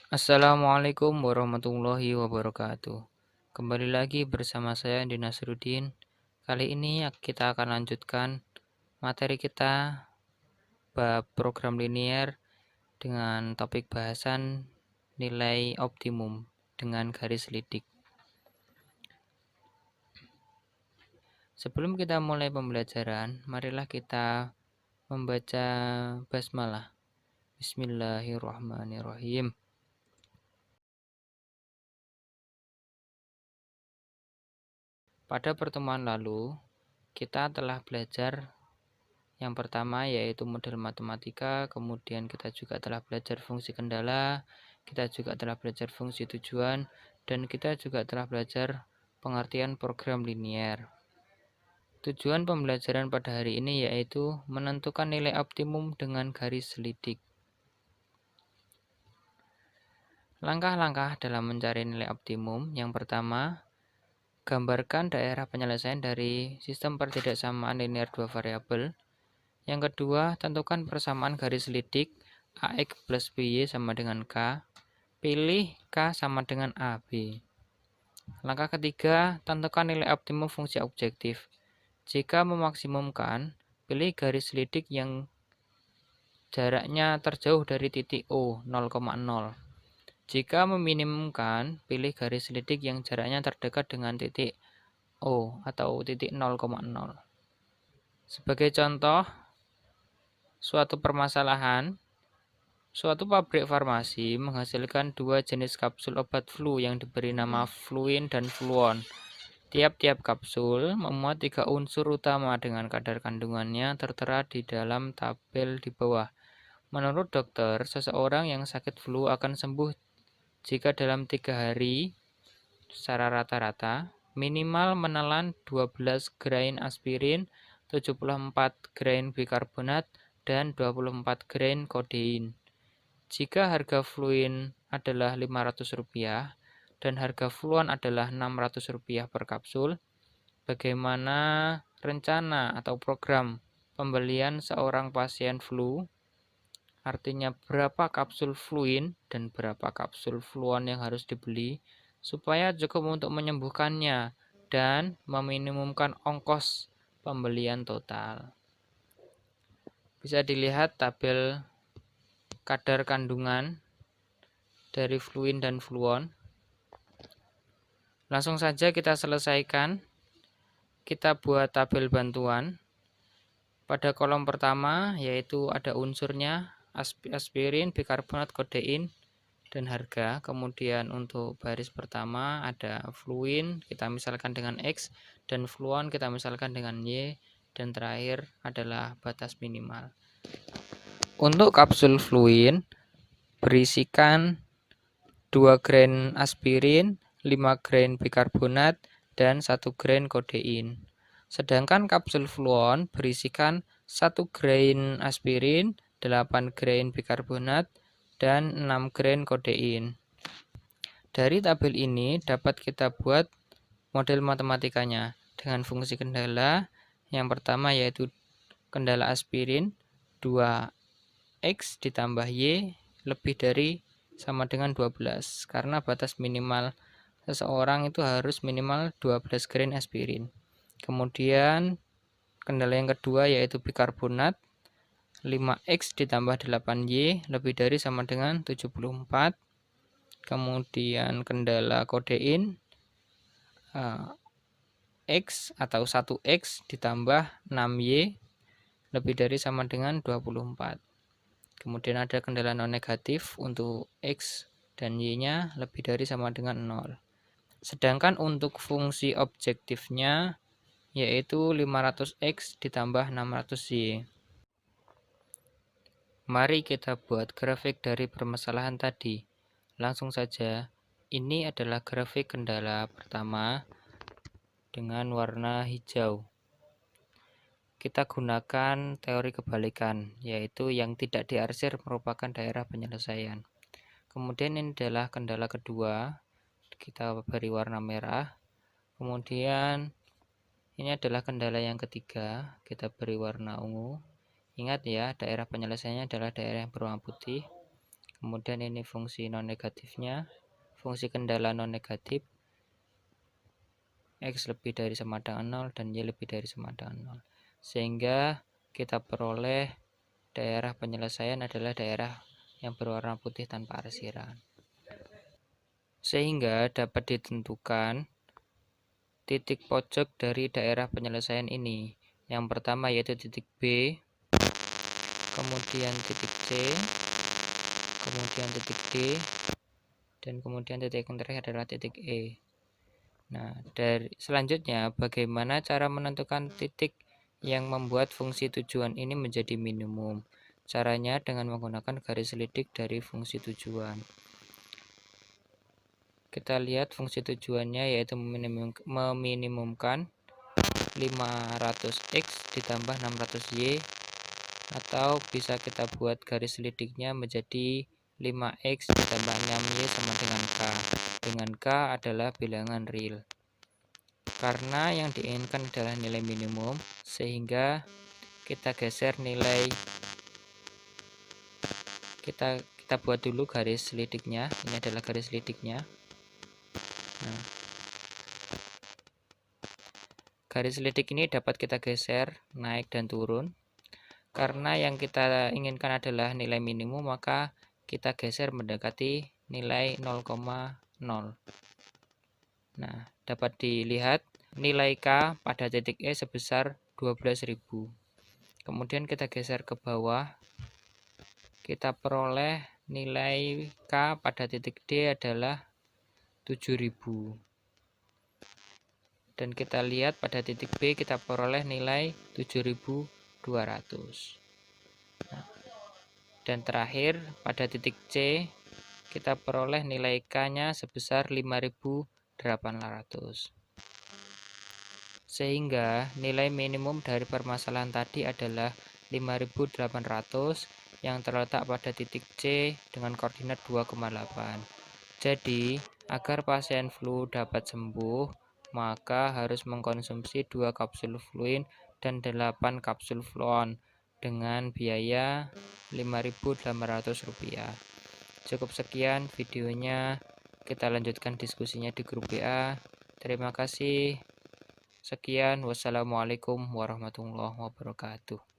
Assalamualaikum warahmatullahi wabarakatuh. Kembali lagi bersama saya Andi Nasruddin. Kali ini kita akan lanjutkan materi kita bab program linier dengan topik bahasan nilai optimum dengan garis lidik. Sebelum kita mulai pembelajaran, marilah kita membaca basmalah. Bismillahirrahmanirrahim. Pada pertemuan lalu, kita telah belajar yang pertama yaitu model matematika, kemudian kita juga telah belajar fungsi kendala, kita juga telah belajar fungsi tujuan, dan kita juga telah belajar pengertian program linier. Tujuan pembelajaran pada hari ini yaitu menentukan nilai optimum dengan garis lidik. Langkah-langkah dalam mencari nilai optimum. Yang pertama, gambarkan daerah penyelesaian dari sistem pertidaksamaan linier dua variabel. Yang kedua, tentukan persamaan garis lidik AX plus BY sama dengan K. Pilih K sama dengan AB. Langkah ketiga, tentukan nilai optimum fungsi objektif. Jika memaksimumkan, pilih garis lidik yang jaraknya terjauh dari titik O 0,0. Jika meminimumkan, pilih garis lidik yang jaraknya terdekat dengan titik O atau titik 0,0. Sebagai contoh, suatu permasalahan, suatu pabrik farmasi menghasilkan dua jenis kapsul obat flu yang diberi nama Fluin dan Fluon. Tiap-tiap kapsul memuat 3 unsur utama dengan kadar kandungannya tertera di dalam tabel di bawah. Menurut dokter, seseorang yang sakit flu akan sembuh jika dalam 3 hari secara rata-rata minimal menelan 12 grain aspirin, 74 grain bikarbonat, dan 24 grain kodein. Jika harga fluin adalah Rp500 dan harga fluon adalah Rp600 per kapsul, bagaimana rencana atau program pembelian seorang pasien flu? Artinya berapa kapsul fluin dan berapa kapsul fluon yang harus dibeli supaya cukup untuk menyembuhkannya dan meminimumkan ongkos pembelian total. Bisa dilihat tabel kadar kandungan dari fluin dan fluon. Langsung saja kita selesaikan. Kita buat tabel bantuan. Pada kolom pertama yaitu ada unsurnya aspirin, bikarbonat, kodein, dan harga. Kemudian untuk baris pertama ada fluin, kita misalkan dengan X, dan fluon kita misalkan dengan Y, dan terakhir adalah batas minimal. Untuk kapsul fluin berisikan 2 grain aspirin, 5 grain bikarbonat, dan 1 grain kodein. Sedangkan kapsul fluon berisikan 1 grain aspirin, 8 grain bikarbonat, dan 6 grain kodein. Dari tabel ini dapat kita buat model matematikanya dengan fungsi kendala. Yang pertama yaitu kendala aspirin 2X ditambah Y lebih dari sama dengan 12 karena batas minimal seseorang itu harus minimal 12 grain aspirin. Kemudian kendala yang kedua yaitu bikarbonat 5X ditambah 8Y lebih dari sama dengan 74. Kemudian kendala kodein X atau 1X ditambah 6Y lebih dari sama dengan 24. Kemudian ada kendala non negatif untuk X dan Y-nya lebih dari sama dengan 0. Sedangkan untuk fungsi objektifnya yaitu 500X ditambah 600Y. Mari kita buat grafik dari permasalahan tadi. Langsung saja, ini adalah grafik kendala pertama dengan warna hijau. Kita gunakan teori kebalikan, yaitu yang tidak diarsir merupakan daerah penyelesaian. Kemudian ini adalah kendala kedua, kita beri warna merah. Kemudian ini adalah kendala yang ketiga, kita beri warna ungu. Ingat ya, daerah penyelesaiannya adalah daerah yang berwarna putih. Kemudian ini fungsi non negatifnya, fungsi kendala non negatif, X lebih dari sama dengan 0 dan Y lebih dari sama dengan 0. Sehingga kita peroleh daerah penyelesaian adalah daerah yang berwarna putih tanpa arsiran. Sehingga dapat ditentukan titik pojok dari daerah penyelesaian ini. Yang pertama yaitu titik B, kemudian titik C, kemudian titik D, dan kemudian titik yang terakhir adalah titik E. Nah, selanjutnya bagaimana cara menentukan titik yang membuat fungsi tujuan ini menjadi minimum? Caranya dengan menggunakan garis lidik dari fungsi tujuan. Kita lihat fungsi tujuannya yaitu meminimumkan 500x ditambah 600y, atau bisa kita buat garis lidiknya menjadi 5x ditambah 6y sama dengan K. Dengan K adalah bilangan real. Karena yang diinginkan adalah nilai minimum, sehingga kita geser nilai, kita buat dulu garis lidiknya. Ini adalah garis lidiknya. Nah, garis lidik ini dapat kita geser naik dan turun. Karena yang kita inginkan adalah nilai minimum, maka kita geser mendekati nilai 0,0. Nah, dapat dilihat nilai K pada titik E sebesar 12.000. Kemudian kita geser ke bawah, kita peroleh nilai K pada titik D adalah 7.000. Dan kita lihat pada titik B kita peroleh nilai 7.200. Nah, dan terakhir pada titik C kita peroleh nilai K-nya sebesar 5.800. Sehingga nilai minimum dari permasalahan tadi adalah 5.800 yang terletak pada titik C dengan koordinat 2,8. Jadi, agar pasien flu dapat sembuh, maka harus mengkonsumsi 2 kapsul fluin dan 8 kapsul fluon dengan biaya Rp5.800. Cukup sekian videonya, kita lanjutkan diskusinya di grup WA. Terima kasih. Sekian, wassalamualaikum warahmatullahi wabarakatuh.